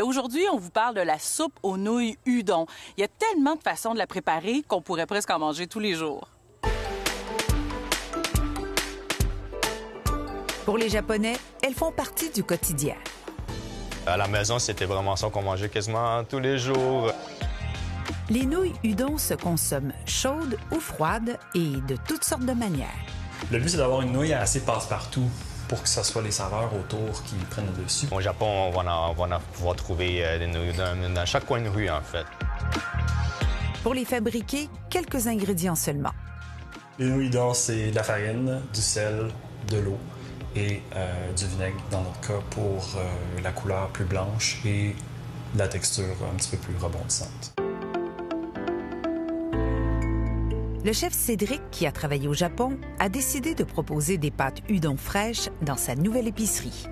Aujourd'hui, on vous parle de la soupe aux nouilles udon. Il y a tellement de façons de la préparer qu'on pourrait presque en manger tous les jours. Pour les Japonais, elles font partie du quotidien. À la maison, c'était vraiment ça qu'on mangeait quasiment tous les jours. Les nouilles udon se consomment chaudes ou froides et de toutes sortes de manières. Le but, c'est d'avoir une nouille assez passe-partout pour que ce soit les saveurs autour qui prennent le dessus. Au Japon, on va pouvoir trouver des nouilles udon dans chaque coin de rue, en fait. Pour les fabriquer, quelques ingrédients seulement. Les nouilles udon, c'est de la farine, du sel, de l'eau et du vinaigre, dans notre cas, pour la couleur plus blanche et la texture un petit peu plus rebondissante. Le chef Cédric, qui a travaillé au Japon, a décidé de proposer des pâtes udon fraîches dans sa nouvelle épicerie.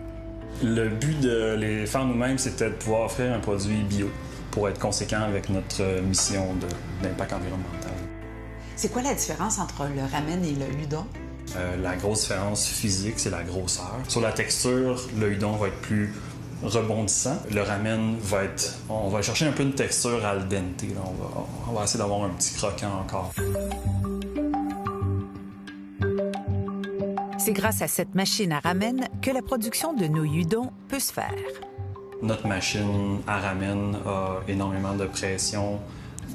Le but de les faire nous-mêmes, c'était de pouvoir offrir un produit bio pour être conséquent avec notre mission d'impact environnemental. C'est quoi la différence entre le ramen et le udon? La grosse différence physique, c'est la grosseur. Sur la texture, le udon va être plus rebondissant. Le ramen va être... On va chercher un peu une texture al dente. Là. On va essayer d'avoir un petit croquant encore. C'est grâce à cette machine à ramen que la production de nouilles udon peut se faire. Notre machine à ramen a énormément de pression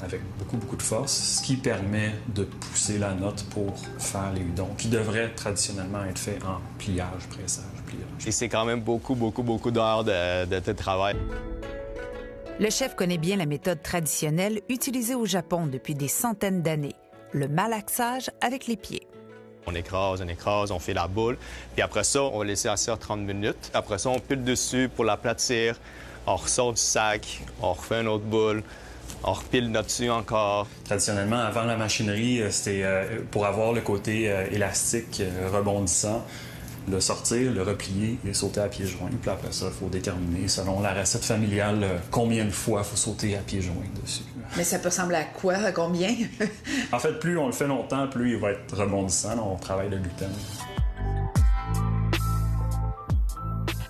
avec beaucoup de force, ce qui permet de pousser la note pour faire les udons, qui devraient traditionnellement être faits en pliage, pressage, pliage. Et c'est quand même beaucoup d'heures de travail. Le chef connaît bien la méthode traditionnelle utilisée au Japon depuis des centaines d'années, le malaxage avec les pieds. On écrase, on fait la boule. Puis après ça, on va laisser asseoir 30 minutes. Après ça, on pile dessus pour l'aplatir. On ressort du sac, on refait une autre boule. On repile là-dessus encore. Traditionnellement, avant la machinerie, c'était pour avoir le côté élastique, rebondissant, le sortir, le replier et sauter à pieds joints. Puis après ça, il faut déterminer, selon la recette familiale, combien de fois il faut sauter à pieds joints dessus. Mais ça peut ressembler à quoi? À combien? En fait, plus on le fait longtemps, plus il va être rebondissant. Là, on travaille le gluten.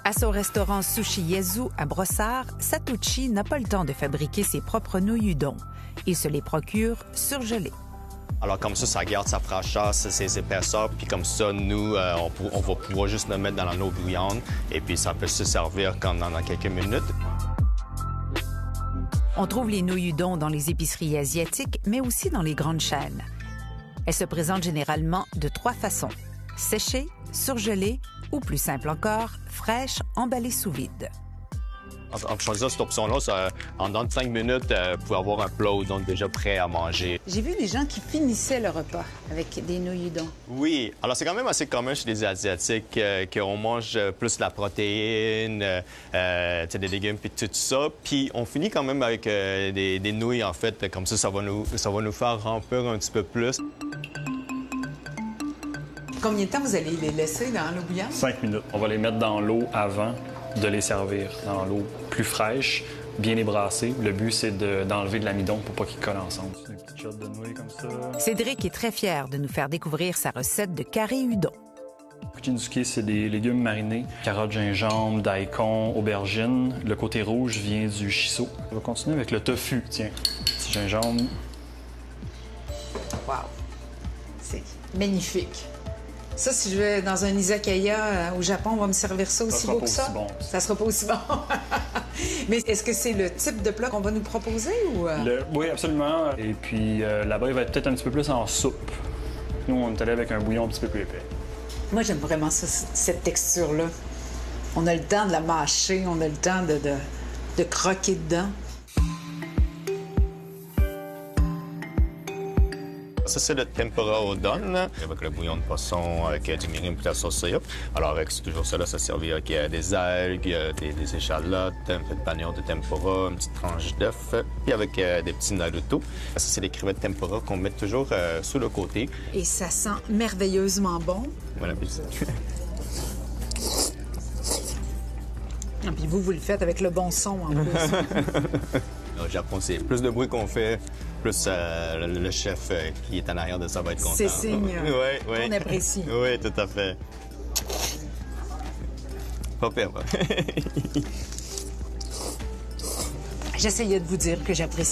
À son restaurant Sushi Yezu à Brossard, Satoshi n'a pas le temps de fabriquer ses propres nouilles udon. Il se les procure surgelées. Alors comme ça garde sa fraîcheur, ses épaisseurs, puis comme ça, nous, on va pouvoir juste le mettre dans l'eau bouillante, et puis ça peut se servir comme dans quelques minutes. On trouve les nouilles udon dans les épiceries asiatiques, mais aussi dans les grandes chaînes. Elles se présentent généralement de 3 façons: séchées, surgelées ou, plus simple encore, fraîches, emballées sous vide. En choisissant cette option-là, en dans 5 minutes, vous pouvez avoir un plat udon déjà prêt à manger. J'ai vu des gens qui finissaient le repas avec des nouilles udon. Oui. Alors, c'est quand même assez commun chez les Asiatiques qu'on mange plus la protéine, des légumes puis tout ça. Puis, on finit quand même avec des nouilles, en fait. Comme ça va nous faire remplir un petit peu plus. Combien de temps vous allez les laisser dans l'eau bouillante? 5 minutes. On va les mettre dans l'eau avant de les servir, dans l'eau plus fraîche, bien les brasser. Le but, c'est d'enlever de l'amidon pour pas qu'ils collent ensemble. Des petites shots de nouilles comme ça. Cédric est très fier de nous faire découvrir sa recette de carré udon. Fukinzuke, c'est des légumes marinés. Carottes, gingembre, daikon, aubergine. Le côté rouge vient du shiso. On va continuer avec le tofu. Tiens, petit gingembre. Wow! C'est magnifique. Ça, si je vais dans un izakaya au Japon, on va me servir ça aussi beau que ça? Bon. Ça sera pas aussi bon. Mais est-ce que c'est le type de plat qu'on va nous proposer ou... Oui, absolument. Et puis là-bas, il va être peut-être un petit peu plus en soupe. Nous, on est allé avec un bouillon un petit peu plus épais. Moi, j'aime vraiment ça, cette texture-là. On a le temps de la mâcher, on a le temps de croquer dedans. Ça, c'est le tempura udon, avec le bouillon de poisson, avec du mirin et de la sauce soya. Alors, avec toujours ça, ça servir avec des algues, des échalotes, un peu de panion de tempura, une petite tranche d'œuf, puis avec des petits naruto. Ça, c'est les crevettes tempura qu'on met toujours sous le côté. Et ça sent merveilleusement bon. Voilà, puis Et puis vous le faites avec le bon son, en plus. Au Japon, c'est plus de bruit qu'on fait, plus le chef qui est en arrière de ça va être content. C'est signe. Oui. On apprécie. Oui, tout à fait. Pas pire, pas. J'essayais de vous dire que j'appréciais